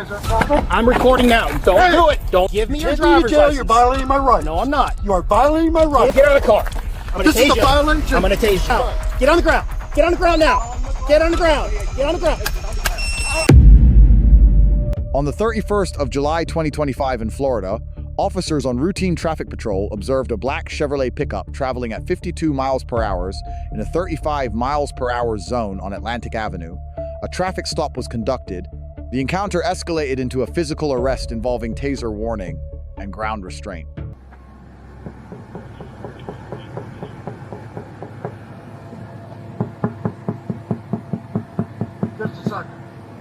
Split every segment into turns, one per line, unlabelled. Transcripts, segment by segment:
Is there a problem?
I'm recording now. Don't do it. Don't give me your driver's license.
You're violating my right.
No, I'm not.
You are violating my right.
Get out of the car. I'm gonna
This is
tase
a
you.
violation.
I'm gonna tase you. Get on the ground. Get on the ground now. Get on the ground. Get on the ground.
On the 31st of July 2025 in Florida, officers on routine traffic patrol observed a black Chevrolet pickup traveling at 52 miles per hour in a 35 miles per hour zone on Atlantic Avenue. A traffic stop was conducted. The encounter escalated into a physical arrest involving taser warning and ground restraint.
Just a second.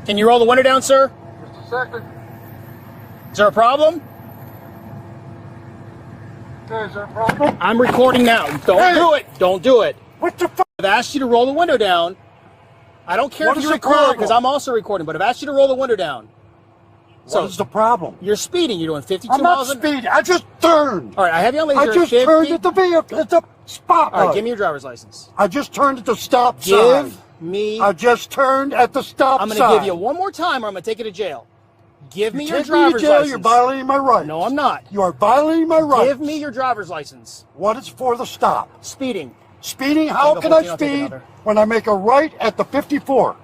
Can you roll the window down, sir?
Just a second.
Is there a problem?
Okay, is there a problem?
I'm recording now. Don't do it. Don't do it.
What the fuck?
I've asked you to roll the window down. I don't care
What
if
is
you
the
record
problem?
because I'm also recording, but I've asked you to roll the window down.
What is the problem?
You're speeding. You're doing 52
I'm not
miles an hour.
speeding. I just turned.
All right, I have you on laser
I
at
just
50.
turned at the vehicle. It's a spot.
All right, give me your driver's license.
I just turned at the stop sign.
Give me.
I just turned at the stop
I'm
sign.
going to give you one more time or I'm going to take you to jail. Give me your
Take me to
driver's
jail,
license.
You're violating my rights.
No, I'm not.
You are violating my rights.
Give me your driver's license.
What is for the stop?
Speeding.
Speeding? How
Tango
can
14,
I
I'll take
speed
another.
when I make a right at the 54?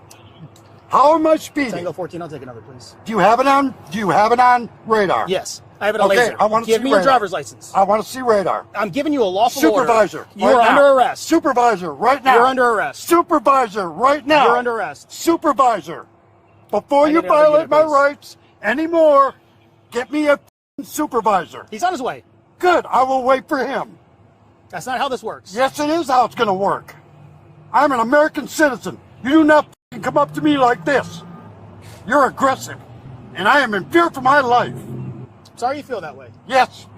How am I speeding?
Tango 14, I'll take another, please.
Do you have it on? Do you have it on radar?
Yes, I have it on
Okay,
laser.
I want to
Give
see
me your
radar.
driver's license.
I want to see radar.
I'm giving you a lawful
Supervisor,
order. You
right
are
now.
under arrest.
Supervisor, right now.
You're under arrest.
Supervisor, right now.
You're under arrest.
Supervisor, before
I
you
need another
violate
unit,
my
please.
rights anymore, get me a supervisor.
He's on his way.
Good, I will wait for him.
That's not how this works.
Yes, it is how it's going to work. I'm an American citizen. You do not come up to me like this. You're aggressive, and I am in fear for my life.
Sorry you feel that way.
Yes,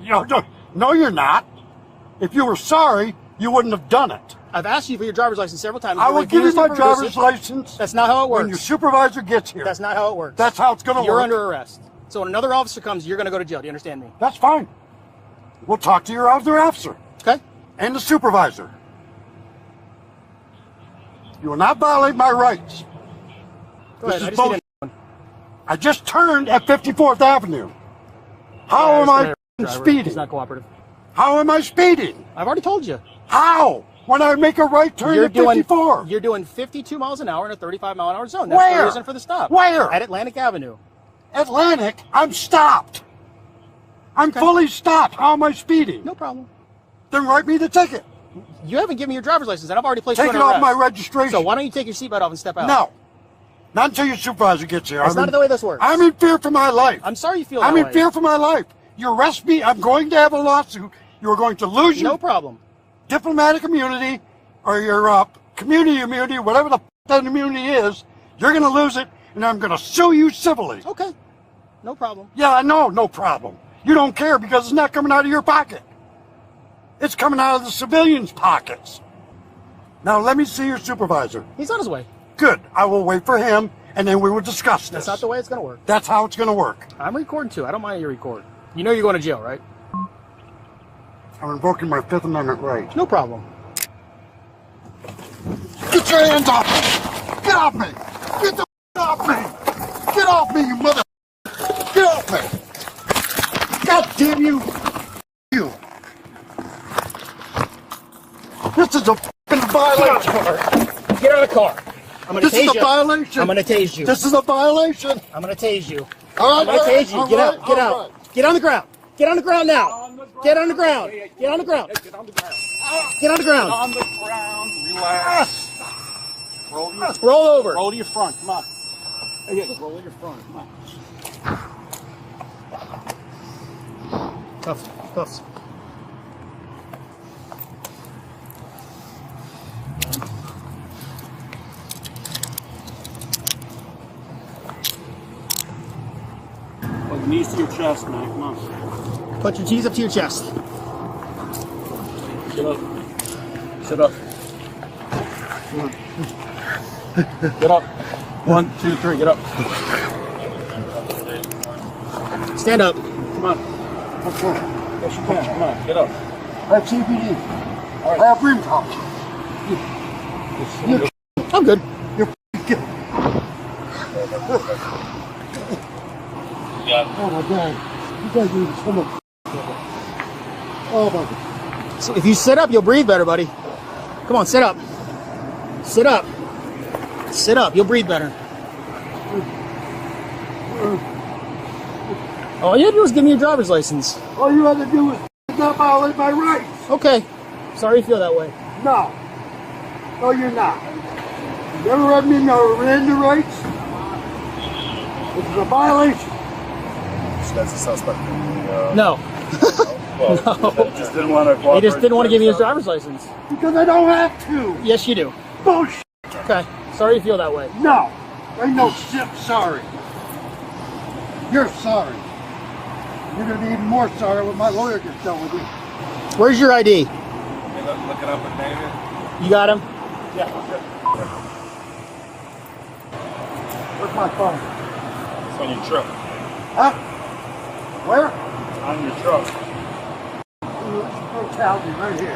no, you're not. If you were sorry, you wouldn't have done it.
I've asked you for your driver's license several times.
I will give you
refused to
my
produce
driver's
it.
license
That's not how it works.
when your supervisor gets here.
That's not how it works.
That's how it's going to work.
You're under arrest. So when another officer comes, you're going to go to jail. Do you understand me?
That's fine. We'll talk to your other officer
Okay.
and the supervisor. You will not violate my rights.
Go
This
ahead.
is
I just
bullshit.
need one.
I just turned at 54th Avenue. How am I speeding?
He's not cooperative.
How am I speeding?
I've already told you.
How? When I make a right turn at 54.
You're doing 52 miles an hour in a 35 mile an hour zone. That's
Where?
the reason for the stop.
Where?
At Atlantic Avenue.
Atlantic, I'm stopped. I'm fully stopped. How am I speeding?
No problem.
Then write me the ticket.
You haven't given me your driver's license, and I've already placed
Take
you
it
under
off
arrest.
my registration.
So why don't you take your seatbelt off and step out?
No. Not until your supervisor gets here.
That's not the way this works.
I'm in fear for my life.
I'm sorry you feel that
I'm
way.
in fear for my life. You arrest me, I'm going to have a lawsuit. You are going to lose your
No problem.
diplomatic immunity or your community immunity, whatever the that immunity is. You're going to lose it, and I'm going to sue you civilly.
Okay. No problem.
Yeah, I know, no problem. You don't care because it's not coming out of your pocket. It's coming out of the civilians' pockets. Now let me see your supervisor.
He's on his way.
Good. I will wait for him, and then we will discuss this.
That's not the way it's going to work.
That's how it's going to work.
I'm recording too. I don't mind you record. You know you're going to jail, right?
I'm invoking my Fifth Amendment right.
No problem.
Get your hands off me! Get off me! Get the off me! Get off me, you mother! Get off me! God damn you! You! This is a fucking violation!
Get out of the car. I'm going to
This
tase
is a
you.
violation!
I'm going to tase you.
This is a violation!
I'm going to tase you.
All
I'm
right,
going to tase you.
all
Get
right,
out. Get
all
out.
right.
Get on the ground. Get on the ground now. Get on the ground. Get on the ground.
Get on the ground.
Get on the ground.
On the ground. Relax.
Roll over.
Roll to your front. Come on. Okay, roll to your front. Come on.
Cuffs. Cuffs.
Put your knees to your chest, man. Come on.
Put your keys up to your chest.
Sit up. Sit up. Come on. Get up. 1, 2, 3. Get up.
Stand up.
Come on. Come on. Yes, you can. Come on. Get up.
I have CPD. I have green pouch.
I'm good.
You're Oh my God. You guys are so much. Oh my God.
So if you sit up, you'll breathe better, buddy. Come on, sit up. Sit up. Sit up. You'll breathe better. All you had to do was give me your driver's license.
All you had to do was not violate my rights.
Okay. Sorry you feel that way.
No. No, you're not. You never read me no Miranda rights. This is a violation.
This guy's a suspect.
No.
Well,
No.
He just didn't want to cooperate.
He just didn't want to give me his driver's license.
Because I don't have to.
Yes, you do.
Bullshit.
Okay. Sorry you feel that way.
No. Ain't no shit sorry. You're sorry. You're going to be even more sorry when my lawyer gets done with you.
Where's your ID?
Look it up and name it.
You got him?
Yeah.
Where's my phone?
It's on your truck.
Huh? Where?
On your truck.
Brutality right here.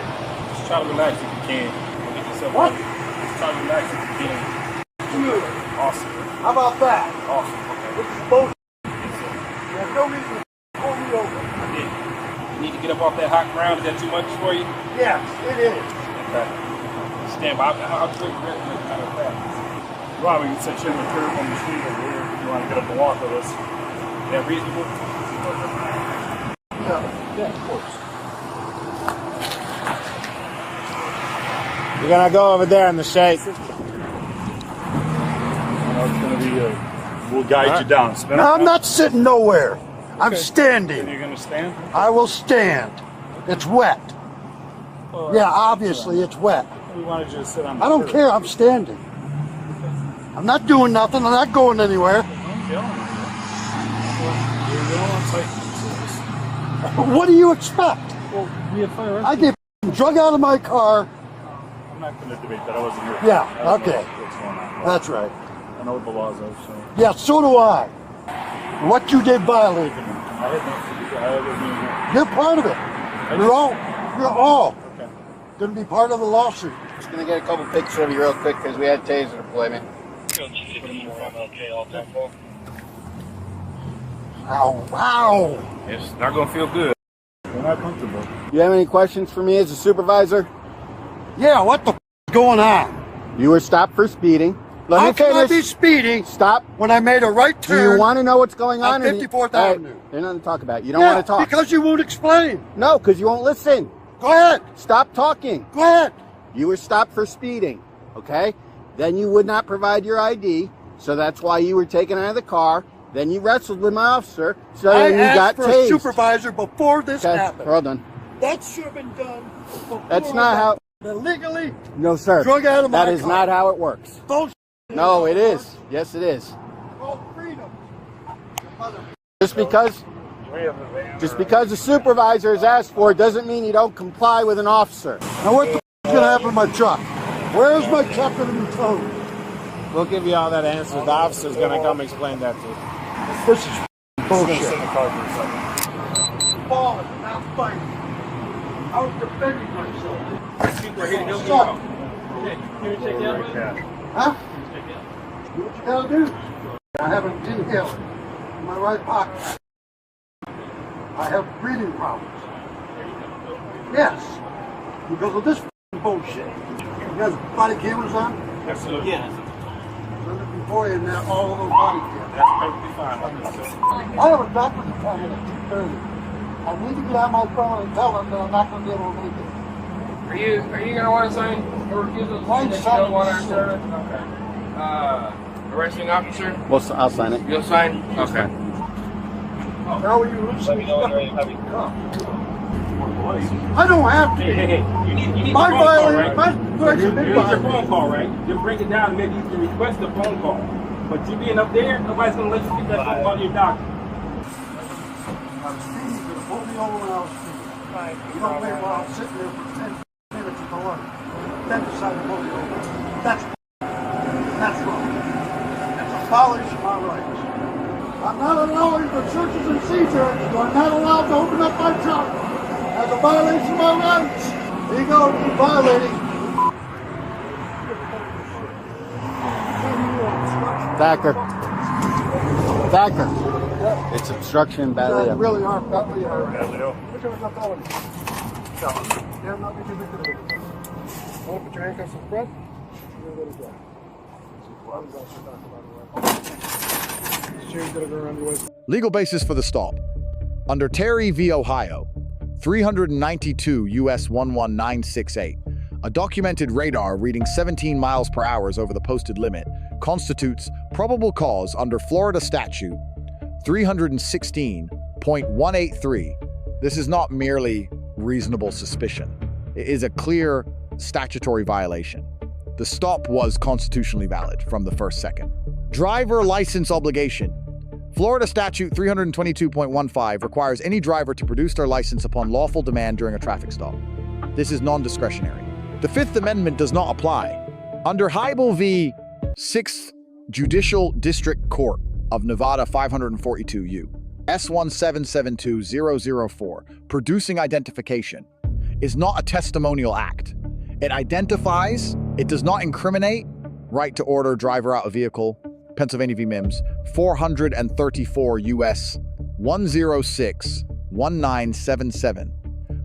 Just try to relax if you can. Get yourself
What?
Just try to relax if you can.
Good.
Awesome.
How about that?
Awesome. Okay.
This is bullshit.
Yes, sir.
There's no reason to pull me over.
Yeah. You need to get up off that hot ground. Is that too much for you?
Yes, it is.
Okay. Stand by. I'll take the rest of it kind of fast. Rob, we can set you in the curb on the street over here if you want to get up and walk with us. Is that reasonable?
Yeah, of course.
You're gonna go over there in the shade.
It's going to be we'll guide you down. Spin
No, I'm
around.
not sitting nowhere. I'm
Okay.
standing.
You're going to stand?
I will stand. It's wet. Yeah, obviously it's wet.
We wanted you to sit on the
I don't
curb.
care. I'm standing. I'm not doing nothing. I'm not going anywhere.
I'm telling you. You're going on site.
What do you expect?
Well, we had fire
I get drug out of my car.
I'm not going to debate that. I wasn't here.
Yeah,
I don't know
okay.
what's going on.
That's right.
I know what the laws are, so.
Yeah, so do I. What you did violated me.
I had nothing to do. I wasn't even here.
You're part of it. You're all
Okay.
going to be part of the lawsuit.
Just gonna get a couple pictures of you real quick because we had taser deployment.
Okay, all that.
Ow, ow.
It's not going to feel good. We're not comfortable.
You have any questions for me as a supervisor?
Yeah, what the f is going on?
You were stopped for speeding. Let
How
me
can I be
finish.
speeding
Stop.
when I made a right
Do
turn?
you want to know what's going
on
on?
54th
All right,
Avenue?
There's nothing to talk about. You don't
Yeah,
want to talk.
because you won't explain.
No, because you won't listen.
Go ahead.
Stop talking.
Go ahead.
You were stopped for speeding, okay? Then you would not provide your ID, so that's why you were taken out of the car. Then you wrestled with my officer, so
I
then you got
asked for a
tased.
supervisor before this
Okay,
happened.
hold on.
That should have been done before.
That's not how.
Illegally
No, sir.
drug out of my
That is
car.
not how it works.
Bullshit.
No, it is. Yes, it is.
Called freedom.
Just because the supervisor is asked for it doesn't mean you don't comply with an officer.
Now what the f is going to happen to my truck? Where's my captain and tow?
We'll give you all that answer. The officer's gonna come explain that to you.
This is f- bullshit.
Sit in the car for a second.
Falling, not fighting. I was defending myself.
We're here to help you
Stop.
out.
Huh? Do what you gotta do. I have an inhaler in my right pocket. I have breathing problems. Yes. Because of this f***ing bullshit. You guys have body cameras on?
Absolutely. Yeah.
Run it before you and now all of those body cameras.
That's perfectly fine.
I have a doctor's appointment at 2:30. I need to get out my phone and tell them that I'm not going to be able to make it.
Are you going to want to sign a refusal to
Why
that you
sign
don't want our
it?
service? Okay. Arresting officer,
Well, I'll sign it.
you'll sign? Okay.
How are you losing?
Let me know when you're ready to have you.
I don't have to.
Hey, you need
My
a phone call,
violation,
right?
my rights have been
You need your
violated.
phone call, right? You break it down, maybe you can request a phone call. But you being up there, nobody's going to let you get that phone call to your doctor.
I was speeding, you're going to pull me over when I was speeding. You don't wait while I'm sitting there for 10 minutes at the light. Then decide to pull me over. That's wrong. That's a violation of my rights. I'm not allowing for searches and seizures. I'm not allowed to open up my trunk. That's a violation of my rights. There you go, you're violating.
Thacker. Thacker.
that?
It's obstruction, battery.
You really are badly hurt.
Yeah, Leo.
Which one was not telling you? No. Yeah, not because of it. Want to put your handcuffs in front? You're going to go to jail. Chain's going to go around your waist.
Legal basis for the stop. Under Terry v. Ohio, 392 U.S. 11968, a documented radar reading 17 miles per hour over the posted limit constitutes probable cause under Florida Statute 316.183. This is not merely reasonable suspicion. It is a clear statutory violation. The stop was constitutionally valid from the first second. Driver license obligation. Florida Statute 322.15 requires any driver to produce their license upon lawful demand during a traffic stop. This is non-discretionary. The Fifth Amendment does not apply. Under Hiibel v. 6th Judicial District Court of Nevada 542 U. S1772004, producing identification is not a testimonial act. It identifies, it does not incriminate, right to order driver out of vehicle, Pennsylvania v. Mimms, 434 U.S. 106-1977,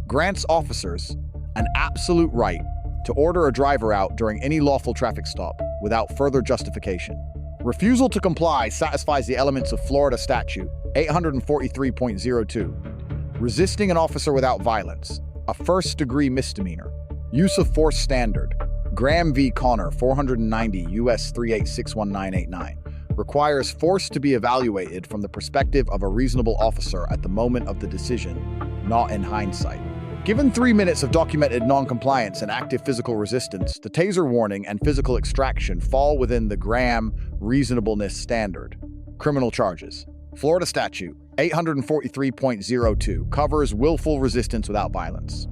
grants officers an absolute right to order a driver out during any lawful traffic stop without further justification. Refusal to comply satisfies the elements of Florida Statute 843.02, resisting an officer without violence, a first-degree misdemeanor. Use of force standard, Graham v. Connor, 490 U.S. 3861989, requires force to be evaluated from the perspective of a reasonable officer at the moment of the decision, not in hindsight. Given 3 minutes of documented non-compliance and active physical resistance, the taser warning and physical extraction fall within the Graham reasonableness standard. Criminal charges. Florida Statute 843.02 covers willful resistance without violence.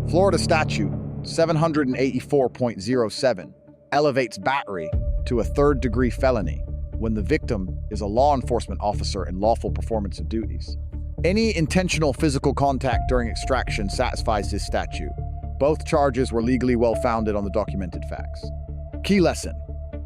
Florida Statute 784.07 elevates battery to a third-degree felony when the victim is a law enforcement officer in lawful performance of duties. Any intentional physical contact during extraction satisfies this statute. Both charges were legally well-founded on the documented facts. Key lesson: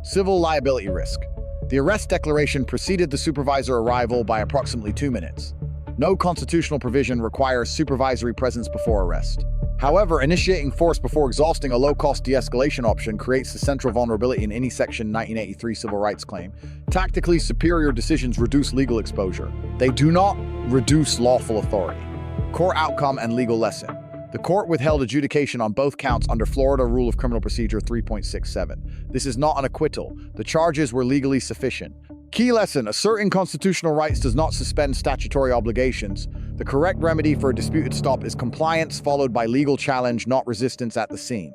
civil liability risk. The arrest declaration preceded the supervisor arrival by approximately 2 minutes. No constitutional provision requires supervisory presence before arrest. However, initiating force before exhausting a low-cost de-escalation option creates the central vulnerability in any Section 1983 civil rights claim. Tactically superior decisions reduce legal exposure. They do not reduce lawful authority. Core outcome and legal lesson. The court withheld adjudication on both counts under Florida Rule of Criminal Procedure 3.67. This is not an acquittal. The charges were legally sufficient. Key lesson: asserting constitutional rights does not suspend statutory obligations. The correct remedy for a disputed stop is compliance followed by legal challenge, not resistance at the scene.